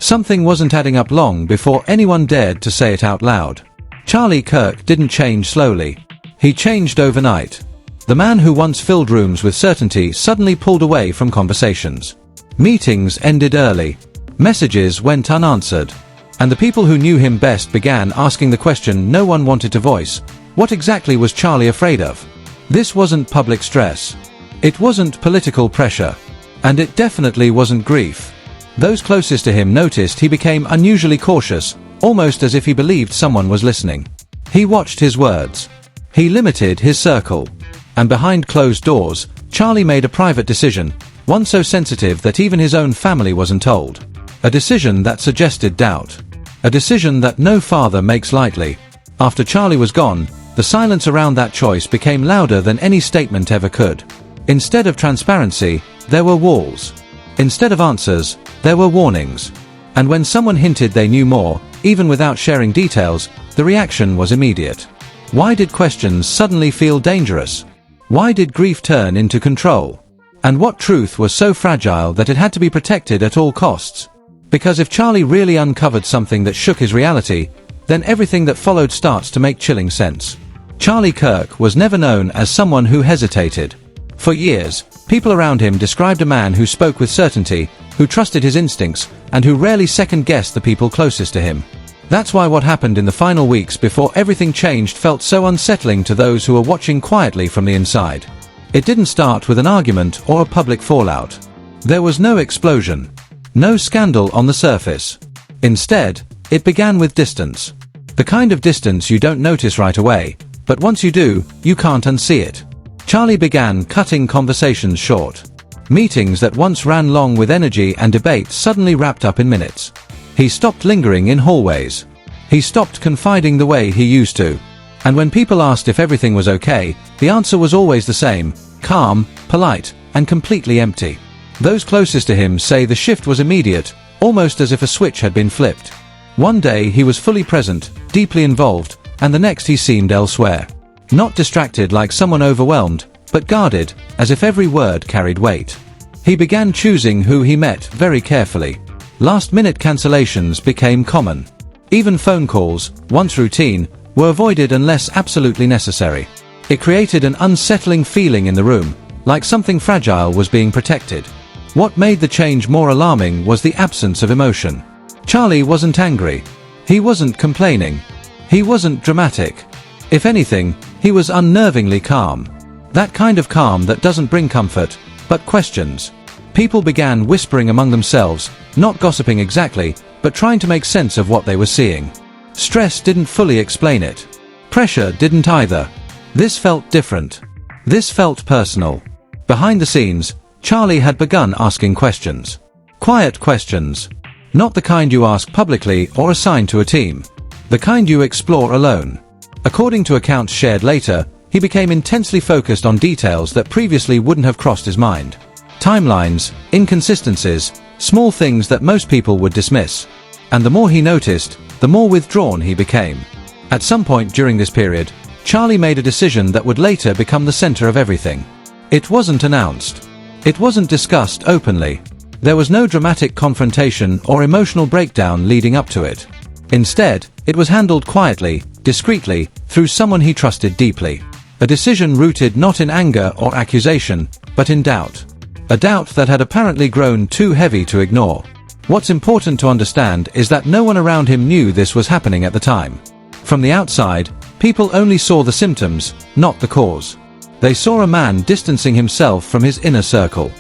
Something wasn't adding up long before anyone dared to say it out loud. Charlie Kirk didn't change slowly. He changed overnight. The man who once filled rooms with certainty suddenly pulled away from conversations. Meetings ended early. Messages went unanswered. And the people who knew him best began asking the question no one wanted to voice. What exactly was Charlie afraid of? This wasn't public stress. It wasn't political pressure. And it definitely wasn't grief. Those closest to him noticed he became unusually cautious, almost as if he believed someone was listening. He watched his words. He limited his circle. And behind closed doors, Charlie made a private decision, one so sensitive that even his own family wasn't told. A decision that suggested doubt. A decision that no father makes lightly. After Charlie was gone, the silence around that choice became louder than any statement ever could. Instead of transparency, there were walls. Instead of answers, there were warnings. And when someone hinted they knew more, even without sharing details, the reaction was immediate. Why did questions suddenly feel dangerous? Why did grief turn into control? And what truth was so fragile that it had to be protected at all costs? Because if Charlie really uncovered something that shook his reality, then everything that followed starts to make chilling sense. Charlie Kirk was never known as someone who hesitated. For years, people around him described a man who spoke with certainty, who trusted his instincts, and who rarely second-guessed the people closest to him. That's why what happened in the final weeks before everything changed felt so unsettling to those who were watching quietly from the inside. It didn't start with an argument or a public fallout. There was no explosion. No scandal on the surface. Instead, it began with distance. The kind of distance you don't notice right away, but once you do, you can't unsee it. Charlie began cutting conversations short. Meetings that once ran long with energy and debate suddenly wrapped up in minutes. He stopped lingering in hallways. He stopped confiding the way he used to. And when people asked if everything was okay, the answer was always the same: calm, polite, and completely empty. Those closest to him say the shift was immediate, almost as if a switch had been flipped. One day he was fully present, deeply involved, and the next he seemed elsewhere. Not distracted like someone overwhelmed, but guarded, as if every word carried weight. He began choosing who he met very carefully. Last-minute cancellations became common. Even phone calls, once routine, were avoided unless absolutely necessary. It created an unsettling feeling in the room, like something fragile was being protected. What made the change more alarming was the absence of emotion. Charlie wasn't angry. He wasn't complaining. He wasn't dramatic. If anything, he was unnervingly calm. That kind of calm that doesn't bring comfort, but questions. People began whispering among themselves, not gossiping exactly, but trying to make sense of what they were seeing. Stress didn't fully explain it. Pressure didn't either. This felt different. This felt personal. Behind the scenes, Charlie had begun asking questions. Quiet questions. Not the kind you ask publicly or assign to a team. The kind you explore alone. According to accounts shared later, he became intensely focused on details that previously wouldn't have crossed his mind. Timelines, inconsistencies, small things that most people would dismiss. And the more he noticed, the more withdrawn he became. At some point during this period, Charlie made a decision that would later become the center of everything. It wasn't announced. It wasn't discussed openly. There was no dramatic confrontation or emotional breakdown leading up to it. Instead, it was handled quietly, discreetly, through someone he trusted deeply. A decision rooted not in anger or accusation, but in doubt. A doubt that had apparently grown too heavy to ignore. What's important to understand is that no one around him knew this was happening at the time. From the outside, people only saw the symptoms, not the cause. They saw a man distancing himself from his inner circle.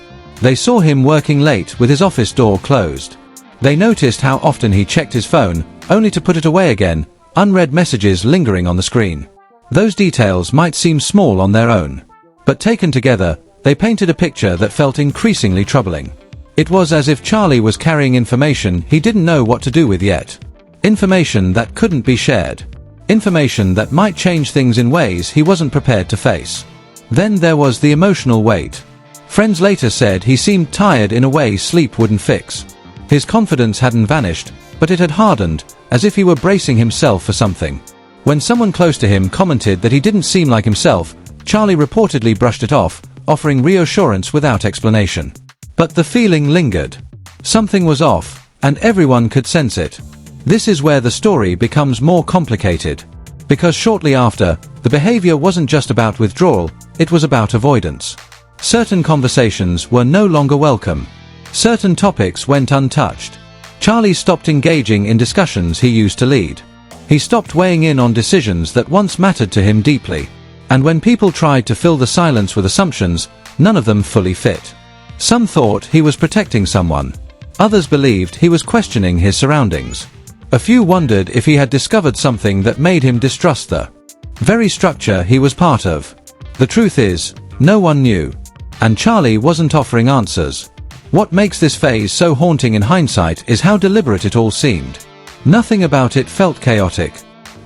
They saw him working late with his office door closed. They noticed how often he checked his phone, only to put it away again, unread messages lingering on the screen. Those details might seem small on their own. But taken together, they painted a picture that felt increasingly troubling. It was as if Charlie was carrying information he didn't know what to do with yet. Information that couldn't be shared. Information that might change things in ways he wasn't prepared to face. Then there was the emotional weight. Friends later said he seemed tired in a way sleep wouldn't fix. His confidence hadn't vanished, but it had hardened, as if he were bracing himself for something. When someone close to him commented that he didn't seem like himself, Charlie reportedly brushed it off, offering reassurance without explanation. But the feeling lingered. Something was off, And everyone could sense it. This is where the story becomes more complicated. Because shortly after, the behavior wasn't just about withdrawal, it was about avoidance. Certain conversations were no longer welcome. Certain topics went untouched. Charlie stopped engaging in discussions he used to lead. He stopped weighing in on decisions that once mattered to him deeply. And when people tried to fill the silence with assumptions, none of them fully fit. Some thought he was protecting someone. Others believed he was questioning his surroundings. A few wondered if he had discovered something that made him distrust the very structure he was part of. The truth is, no one knew. And Charlie wasn't offering answers. What makes this phase so haunting in hindsight is how deliberate it all seemed. Nothing about it felt chaotic.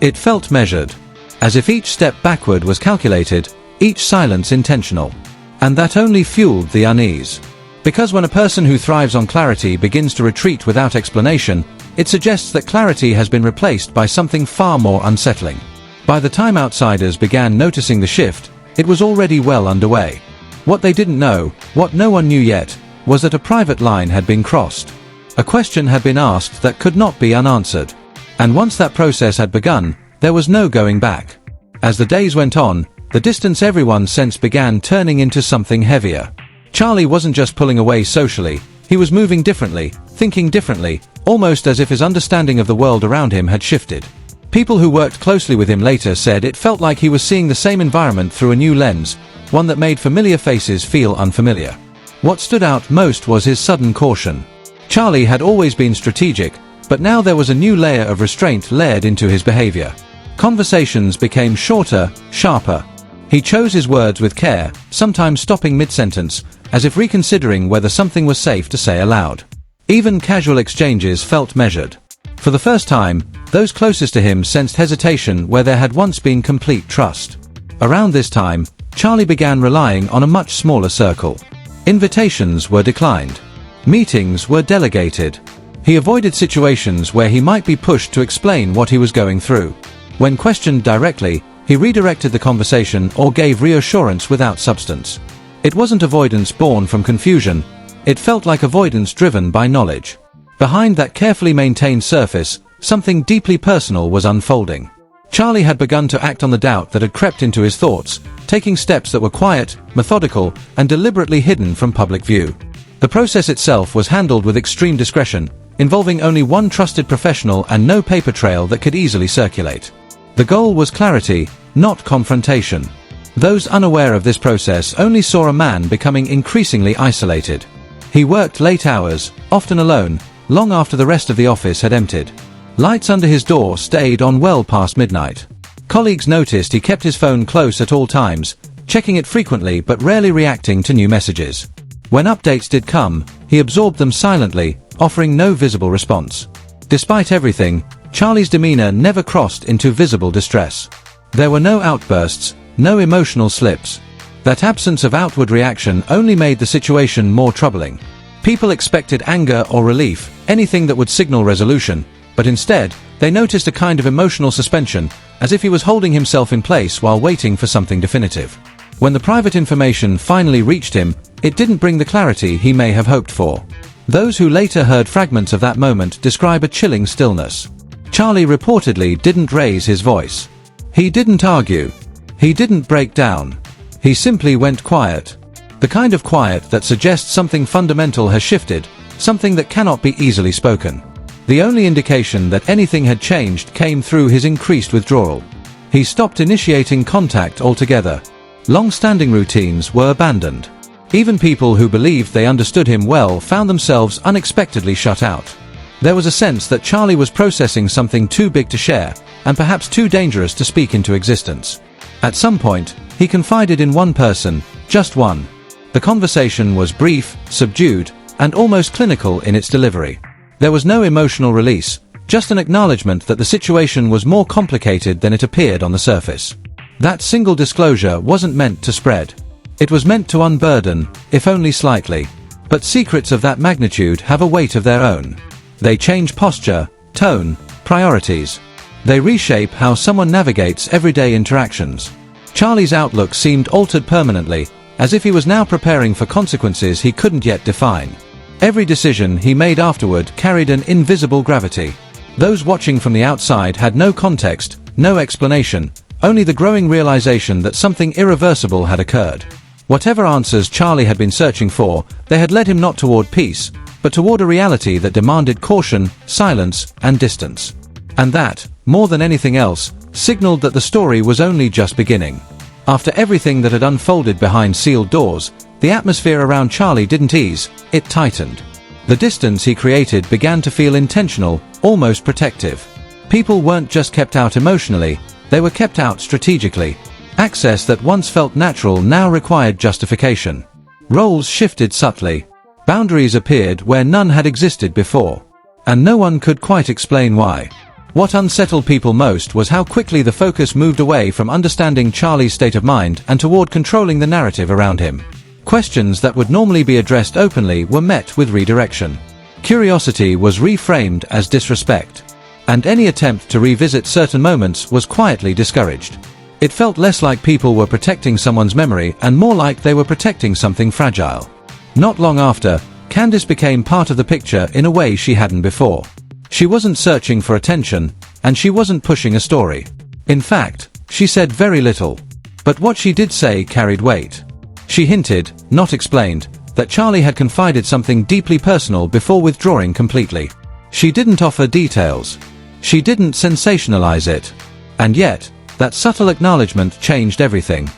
It felt measured. As if each step backward was calculated, each silence intentional. And that only fueled the unease. Because when a person who thrives on clarity begins to retreat without explanation, it suggests that clarity has been replaced by something far more unsettling. By the time outsiders began noticing the shift, it was already well underway. What they didn't know, what no one knew yet, was that a private line had been crossed. A question had been asked that could not be unanswered. And once that process had begun, there was no going back. As the days went on, the distance everyone sensed began turning into something heavier. Charlie wasn't just pulling away socially, he was moving differently, thinking differently, almost as if his understanding of the world around him had shifted. People who worked closely with him later said it felt like he was seeing the same environment through a new lens, one that made familiar faces feel unfamiliar. What stood out most was his sudden caution. Charlie had always been strategic, but now there was a new layer of restraint layered into his behavior. Conversations became shorter, sharper. He chose his words with care, sometimes stopping mid-sentence, as if reconsidering whether something was safe to say aloud. Even casual exchanges felt measured. For the first time, those closest to him sensed hesitation where there had once been complete trust. Around this time, Charlie began relying on a much smaller circle. Invitations were declined. Meetings were delegated. He avoided situations where he might be pushed to explain what he was going through. When questioned directly, he redirected the conversation or gave reassurance without substance. It wasn't avoidance born from confusion, it felt like avoidance driven by knowledge. Behind that carefully maintained surface, something deeply personal was unfolding. Charlie had begun to act on the doubt that had crept into his thoughts, taking steps that were quiet, methodical, and deliberately hidden from public view. The process itself was handled with extreme discretion, involving only one trusted professional and no paper trail that could easily circulate. The goal was clarity, not confrontation. Those unaware of this process only saw a man becoming increasingly isolated. He worked late hours, often alone, long after the rest of the office had emptied. Lights under his door stayed on well past midnight. Colleagues noticed he kept his phone close at all times, checking it frequently but rarely reacting to new messages. When updates did come, he absorbed them silently, offering no visible response. Despite everything, Charlie's demeanor never crossed into visible distress. There were no outbursts, no emotional slips. That absence of outward reaction only made the situation more troubling. People expected anger or relief, anything that would signal resolution, but instead, they noticed a kind of emotional suspension, as if he was holding himself in place while waiting for something definitive. When the private information finally reached him, it didn't bring the clarity he may have hoped for. Those who later heard fragments of that moment describe a chilling stillness. Charlie reportedly didn't raise his voice. He didn't argue. He didn't break down. He simply went quiet. The kind of quiet that suggests something fundamental has shifted, something that cannot be easily spoken. The only indication that anything had changed came through his increased withdrawal. He stopped initiating contact altogether. Long-standing routines were abandoned. Even people who believed they understood him well found themselves unexpectedly shut out. There was a sense that Charlie was processing something too big to share, and perhaps too dangerous to speak into existence. At some point, he confided in one person, just one. The conversation was brief, subdued, and almost clinical in its delivery. There was no emotional release, just an acknowledgement that the situation was more complicated than it appeared on the surface. That single disclosure wasn't meant to spread. It was meant to unburden, if only slightly. But secrets of that magnitude have a weight of their own. They change posture, tone, priorities. They reshape how someone navigates everyday interactions. Charlie's outlook seemed altered permanently, as if he was now preparing for consequences he couldn't yet define. Every decision he made afterward carried an invisible gravity. Those watching from the outside had no context, no explanation, only the growing realization that something irreversible had occurred. Whatever answers Charlie had been searching for, they had led him not toward peace, but toward a reality that demanded caution, silence, and distance. And that, more than anything else, signaled that the story was only just beginning. After everything that had unfolded behind sealed doors, the atmosphere around Charlie didn't ease, it tightened. The distance he created began to feel intentional, almost protective. People weren't just kept out emotionally, they were kept out strategically. Access that once felt natural now required justification. Roles shifted subtly. Boundaries appeared where none had existed before. And no one could quite explain why. What unsettled people most was how quickly the focus moved away from understanding Charlie's state of mind and toward controlling the narrative around him. Questions that would normally be addressed openly were met with redirection. Curiosity was reframed as disrespect. And any attempt to revisit certain moments was quietly discouraged. It felt less like people were protecting someone's memory and more like they were protecting something fragile. Not long after, Candace became part of the picture in a way she hadn't before. She wasn't searching for attention, and she wasn't pushing a story. In fact, she said very little. But what she did say carried weight. She hinted, not explained, that Charlie had confided something deeply personal before withdrawing completely. She didn't offer details. She didn't sensationalize it. And yet, that subtle acknowledgement changed everything.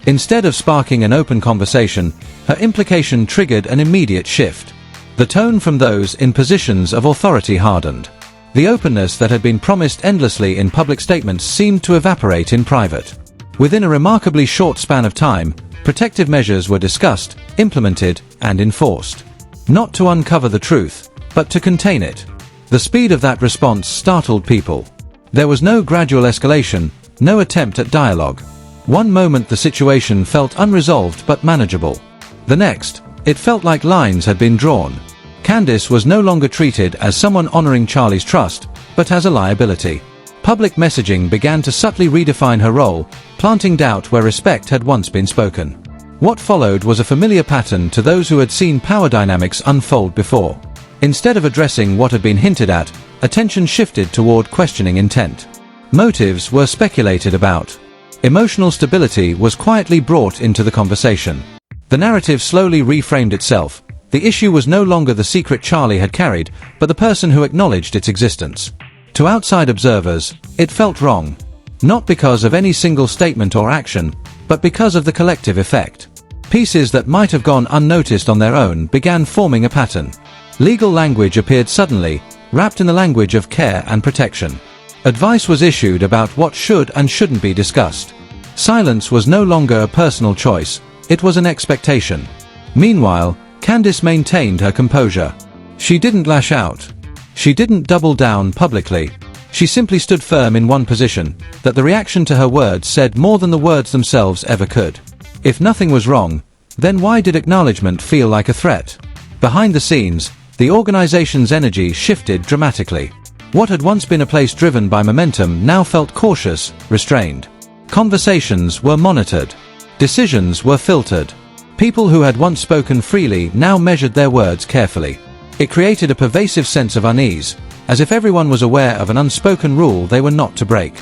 Instead of sparking an open conversation, her implication triggered an immediate shift. The tone from those in positions of authority hardened. The openness that had been promised endlessly in public statements seemed to evaporate in private. Within a remarkably short span of time, protective measures were discussed, implemented, and enforced. Not to uncover the truth, but to contain it. The speed of that response startled people. There was no gradual escalation, no attempt at dialogue. One moment the situation felt unresolved but manageable. The next, it felt like lines had been drawn. Candace was no longer treated as someone honoring Charlie's trust, but as a liability. Public messaging began to subtly redefine her role, planting doubt where respect had once been spoken. What followed was a familiar pattern to those who had seen power dynamics unfold before. Instead of addressing what had been hinted at, attention shifted toward questioning intent. Motives were speculated about. Emotional stability was quietly brought into the conversation. The narrative slowly reframed itself. The issue was no longer the secret Charlie had carried, but the person who acknowledged its existence. To outside observers, it felt wrong. Not because of any single statement or action, but because of the collective effect. Pieces that might have gone unnoticed on their own began forming a pattern. Legal language appeared suddenly, wrapped in the language of care and protection. Advice was issued about what should and shouldn't be discussed. Silence was no longer a personal choice, it was an expectation. Meanwhile, Candace maintained her composure. She didn't lash out. She didn't double down publicly. She simply stood firm in one position, that the reaction to her words said more than the words themselves ever could. If nothing was wrong, then why did acknowledgement feel like a threat? Behind the scenes, the organization's energy shifted dramatically. What had once been a place driven by momentum now felt cautious, restrained. Conversations were monitored. Decisions were filtered. People who had once spoken freely now measured their words carefully. It created a pervasive sense of unease, as if everyone was aware of an unspoken rule they were not to break.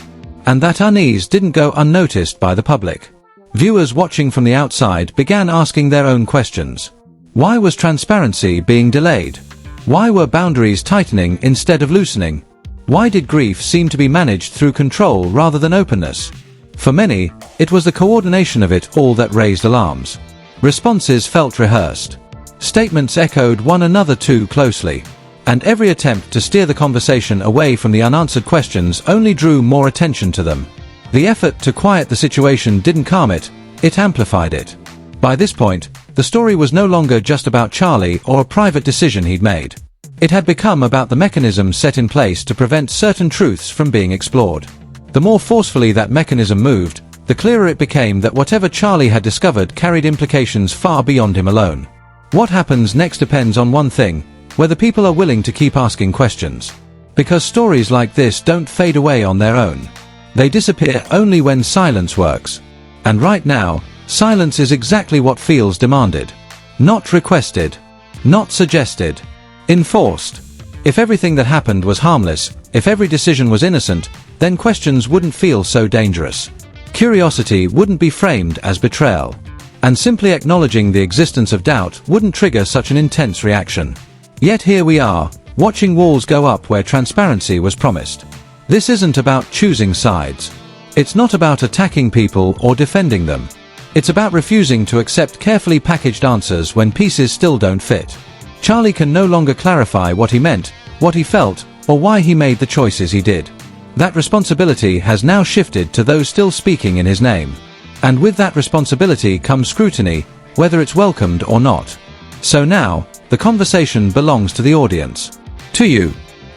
And that unease didn't go unnoticed by the public. Viewers watching from the outside began asking their own questions. Why was transparency being delayed? Why were boundaries tightening instead of loosening? Why did grief seem to be managed through control rather than openness? For many, it was the coordination of it all that raised alarms. Responses felt rehearsed. Statements echoed one another too closely. And every attempt to steer the conversation away from the unanswered questions only drew more attention to them. The effort to quiet the situation didn't calm it, it amplified it. By this point, the story was no longer just about Charlie or a private decision he'd made. It had become about the mechanism set in place to prevent certain truths from being explored. The more forcefully that mechanism moved, the clearer it became that whatever Charlie had discovered carried implications far beyond him alone. What happens next depends on one thing, whether people are willing to keep asking questions. Because stories like this don't fade away on their own. They disappear only when silence works. And right now, silence is exactly what feels demanded. Not requested. Not suggested. Enforced. If everything that happened was harmless, if every decision was innocent, then questions wouldn't feel so dangerous. Curiosity wouldn't be framed as betrayal. And simply acknowledging the existence of doubt wouldn't trigger such an intense reaction. Yet here we are, watching walls go up where transparency was promised. This isn't about choosing sides. It's not about attacking people or defending them. It's about refusing to accept carefully packaged answers when pieces still don't fit. Charlie can no longer clarify what he meant, what he felt, or why he made the choices he did. That responsibility has now shifted to those still speaking in his name. And with that responsibility comes scrutiny, whether it's welcomed or not. So now, the conversation belongs to the audience. To you.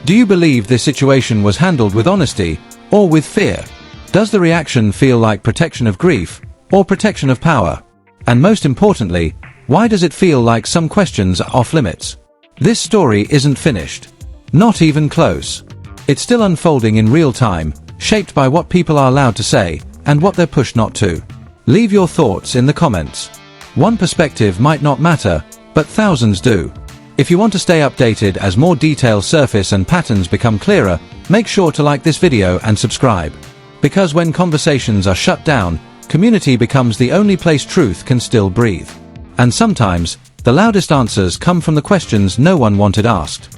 Do you believe this situation was handled with honesty, or with fear? Does the reaction feel like protection of grief, or protection of power? And most importantly, why does it feel like some questions are off limits? This story isn't finished. Not even close. It's still unfolding in real time, shaped by what people are allowed to say, and what they're pushed not to. Leave your thoughts in the comments. One perspective might not matter, but thousands do. If you want to stay updated as more details surface and patterns become clearer, make sure to like this video and subscribe. Because when conversations are shut down, community becomes the only place truth can still breathe. And sometimes, the loudest answers come from the questions no one wanted asked.